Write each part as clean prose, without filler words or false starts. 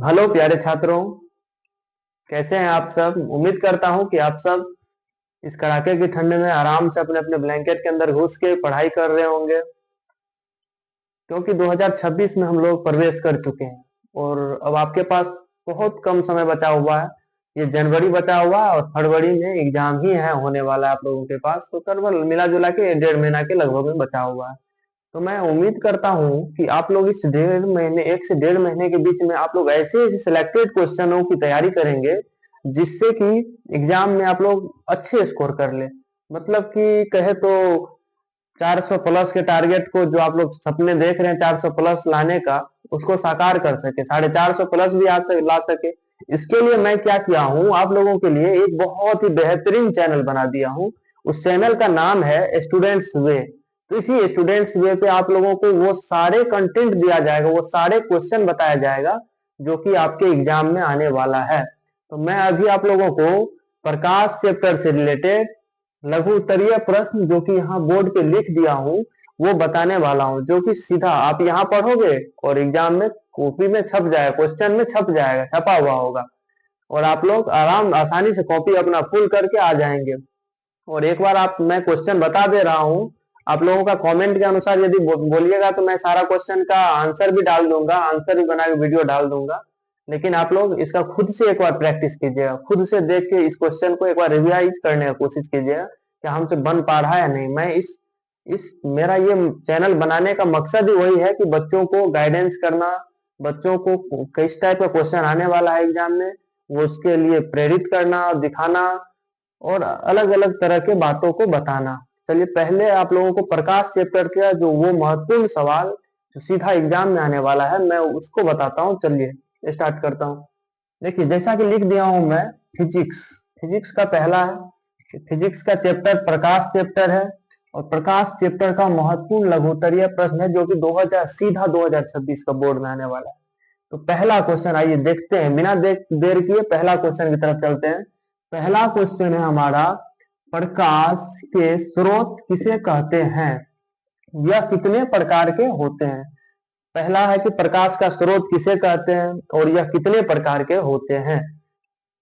Hello प्यारे छात्रों, कैसे हैं आप सब। उम्मीद करता हूं कि आप सब इस कड़ाके की ठंड में आराम से अपने अपने ब्लैंकेट के अंदर घुस के पढ़ाई कर रहे होंगे, क्योंकि 2026 में हम लोग प्रवेश कर चुके हैं और अब आपके पास बहुत कम समय बचा हुआ है। ये जनवरी बचा हुआ है और फरवरी में एग्जाम ही है होने वाला है आप लोगों के पास, तो करीबन मिला जुला के 1.5 महीना के लगभग में बचा हुआ है। तो मैं उम्मीद करता हूँ कि आप लोग इस 1.5 महीने 1 से 1.5 महीने के बीच में आप लोग ऐसे सिलेक्टेड क्वेश्चनों की तैयारी करेंगे जिससे कि एग्जाम में आप लोग अच्छे स्कोर कर ले। मतलब कि कहे तो 400 प्लस के टारगेट को, जो आप लोग सपने देख रहे हैं 400 प्लस लाने का, उसको साकार कर सके, 450 प्लस भी ला सके। इसके लिए मैं क्या किया हूँ, आप लोगों के लिए एक बहुत ही बेहतरीन चैनल बना दिया हूँ। उस चैनल का नाम है स्टूडेंट्स वे। तो इसी स्टूडेंट्स वे पे आप लोगों को वो सारे कंटेंट दिया जाएगा, वो सारे क्वेश्चन बताया जाएगा जो कि आपके एग्जाम में आने वाला है। तो मैं अभी आप लोगों को प्रकाश चैप्टर से रिलेटेड लघु उत्तरीय प्रश्न जो कि यहाँ बोर्ड पे लिख दिया हूँ वो बताने वाला हूँ, जो कि सीधा आप यहाँ पढ़ोगे और एग्जाम में कॉपी में छप जाएगा, क्वेश्चन में छप जाएगा, छपा हुआ होगा और आप लोग आसानी से कॉपी अपना फुल करके आ जाएंगे। और एक बार आप, मैं क्वेश्चन बता दे रहा हूँ, आप लोगों का कमेंट के अनुसार यदि बोलिएगा तो मैं सारा क्वेश्चन का आंसर भी डाल दूंगा, आंसर भी बना के वीडियो डाल दूंगा। लेकिन आप लोग इसका खुद से एक बार प्रैक्टिस कीजिएगा, खुद से देख के इस क्वेश्चन को एक बार रिवाइज करने की कोशिश कीजिएगा कि हमसे बन पा रहा है या नहीं। मैं इस मेरा ये चैनल बनाने का मकसद ही वही है कि बच्चों को गाइडेंस करना, बच्चों को किस टाइप का क्वेश्चन आने वाला है एग्जाम में वो उसके लिए प्रेरित करना और दिखाना और अलग अलग तरह के बातों को बताना। चलिए पहले आप लोगों को प्रकाश चैप्टर का जो वो महत्वपूर्ण सवाल जो सीधा एग्जाम में आने वाला है मैं उसको बताता हूँ। चलिए स्टार्ट करता हूँ। देखिए जैसा कि लिख दिया हूं मैं, फिजिक्स फिजिक्स का पहला है। फिजिक्स का चैप्टर प्रकाश चैप्टर है और प्रकाश चैप्टर का महत्वपूर्ण लघुत्तरीय प्रश्न है जो कि 2000 सीधा 2026 का बोर्ड में आने वाला है। तो पहला क्वेश्चन आइए देखते हैं, बिना देर किए पहला क्वेश्चन की तरफ चलते हैं। पहला क्वेश्चन है हमारा, प्रकाश के स्रोत किसे कहते हैं, यह कितने प्रकार के होते हैं। पहला है कि प्रकाश का स्रोत किसे कहते हैं और यह कितने प्रकार के होते हैं।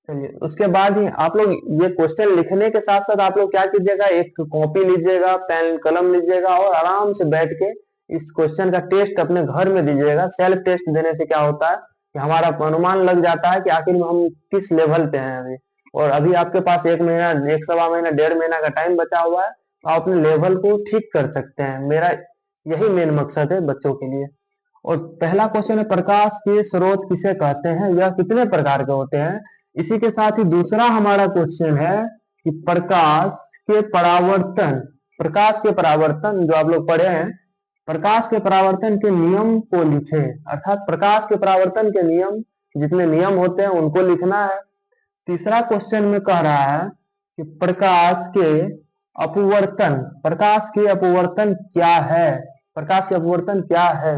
चलिए उसके बाद ही आप लोग ये क्वेश्चन लिखने के साथ साथ आप लोग क्या कीजिएगा, एक कॉपी लीजिएगा, पेन कलम लीजिएगा और आराम से बैठ के इस क्वेश्चन का टेस्ट अपने घर में दीजिएगा। सेल्फ टेस्ट देने से क्या होता है कि हमारा अनुमान लग जाता है कि आखिर में हम किस लेवल पे हैं अभी। और अभी आपके पास 1 महीना, 1 सवा महीना, 1.5 महीना का टाइम बचा हुआ है, तो आप अपने लेवल को ठीक कर सकते हैं। मेरा यही मेन मकसद है बच्चों के लिए। और पहला क्वेश्चन है, प्रकाश के स्रोत किसे कहते हैं, यह कितने प्रकार के होते हैं। इसी के साथ ही दूसरा हमारा क्वेश्चन है कि प्रकाश के परावर्तन, प्रकाश के परावर्तन जो आप लोग पढ़े हैं, प्रकाश के परावर्तन के नियम को लिखे। अर्थात प्रकाश के परावर्तन के नियम, जितने नियम होते हैं उनको लिखना है। तीसरा क्वेश्चन में कह रहा है कि प्रकाश के अपवर्तन, प्रकाश के अपवर्तन क्या है, प्रकाश के अपवर्तन क्या है,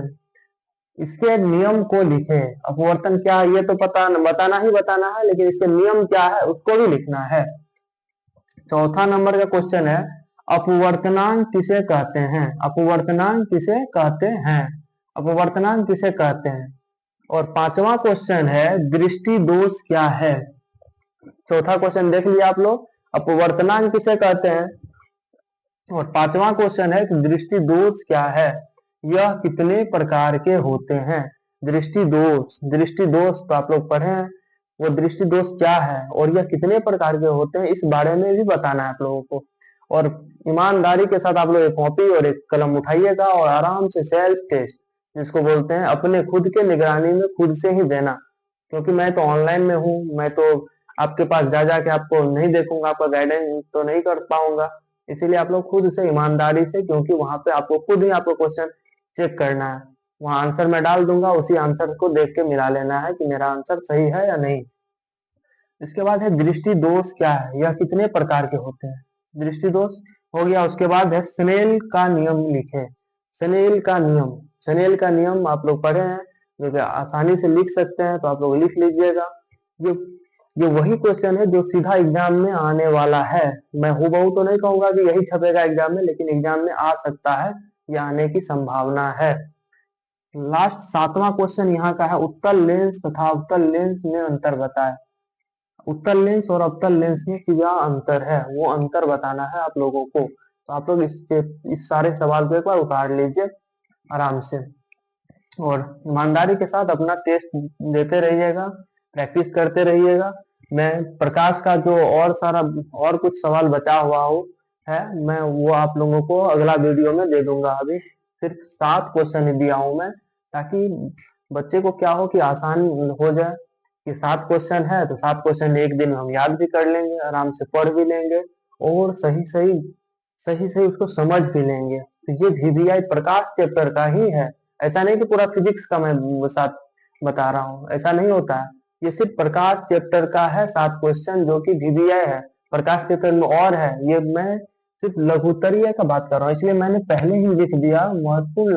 इसके नियम को लिखे। अपवर्तन क्या है ये तो बताना ही बताना है, लेकिन इसके नियम क्या है उसको भी लिखना है। चौथा नंबर का क्वेश्चन है, अपवर्तनांक किसे कहते हैं, अपवर्तनांक किसे कहते हैं, अपवर्तनांक किसे कहते हैं। और पांचवा क्वेश्चन है, दृष्टि दोष क्या है। चौथा क्वेश्चन देख लिया आप लोग, अपवर्तनांक किसे कहते हैं, और पांचवा क्वेश्चन है कि दृष्टि दोष क्या है, यह कितने प्रकार के होते हैं। दृष्टि दोष, दृष्टि दोष तो आप लोग पढ़े हैं, वो दृष्टि दोष क्या है और यह कितने प्रकार के होते हैं इस बारे में भी बताना है आप लोगों को। और ईमानदारी के साथ आप लोग एक कॉपी और एक कलम उठाइएगा और आराम से सेल्फ टेस्ट, जिसको बोलते हैं अपने खुद के निगरानी में खुद से ही देना। क्योंकि मैं तो ऑनलाइन में हूँ, मैं तो आपके पास जा जाके आपको नहीं देखूंगा, आपका गाइडेंस तो नहीं कर पाऊंगा। इसीलिए आप लोग खुद से ईमानदारी से, क्योंकि वहां पे आपको खुद ही आपको क्वेश्चन चेक करना है, वहां आंसर मैं डाल दूंगा, उसी आंसर को देख के मिला लेना है कि मेरा आंसर सही है या नहीं। इसके बाद है दृष्टि दोष क्या है, यह कितने प्रकार के होते हैं। दृष्टि दोष हो गया। उसके बाद है स्नेल का नियम लिखे। स्नेल का नियम, स्नेल का नियम आप लोग पढ़े हैं, जो कि आसानी से लिख सकते हैं, तो आप लोग लिख लीजिएगा। ये ये वही क्वेश्चन है जो सीधा एग्जाम में आने वाला है। मैं हूबहू तो नहीं कहूंगा कि यही छपेगा एग्जाम में, लेकिन एग्जाम में आ सकता है, ये आने की संभावना है। लास्ट 7वां क्वेश्चन यहाँ का है, उत्तल लेंस तथा अवतल लेंस में अंतर बताएं। उत्तल लेंस और अवतल लेंस में क्या अंतर है, वो अंतर बताना है आप लोगों को। तो आप लोग इस सारे सवाल को एक बार उतार लीजिए आराम से, और ईमानदारी के साथ अपना टेस्ट देते रहिएगा, प्रैक्टिस करते रहिएगा। मैं प्रकाश का जो और सारा और कुछ सवाल बचा हुआ हो है, मैं वो आप लोगों को अगला वीडियो में दे दूंगा। अभी सिर्फ 7 क्वेश्चन ही दिया हूं मैं, ताकि बच्चे को क्या हो कि आसान हो जाए कि 7 क्वेश्चन है तो 7 क्वेश्चन एक दिन में हम याद भी कर लेंगे, आराम से पढ़ भी लेंगे, और सही सही उसको समझ भी लेंगे। तो ये VVI प्रकाश चैप्टर का ही है, ऐसा नहीं कि पूरा फिजिक्स का मैं साथ बता रहा हूँ, ऐसा नहीं होता है। ये सिर्फ प्रकाश चैप्टर का है 7 क्वेश्चन, जो कि VVI है। प्रकाश चैप्टर में और है, ये मैं सिर्फ लघुत्तरीय का बात कर रहा हूँ, इसलिए मैंने पहले ही लिख दिया महत्वपूर्ण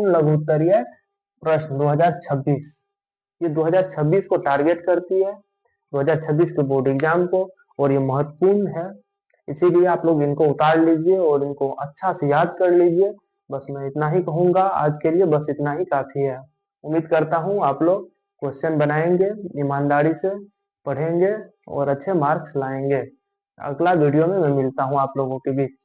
लघुत्तरीय प्रश्न 2026। ये 2026 को टारगेट करती है, 2026 के बोर्ड एग्जाम को, और ये महत्वपूर्ण है। इसीलिए आप लोग इनको उतार लीजिए और इनको अच्छा से याद कर लीजिए। बस मैं इतना ही कहूंगा आज के लिए, बस इतना ही काफी है। उम्मीद करता हूँ आप लोग क्वेश्चन बनाएंगे, ईमानदारी से पढ़ेंगे और अच्छे मार्क्स लाएंगे। अगला वीडियो में मैं मिलता हूँ आप लोगों के बीच।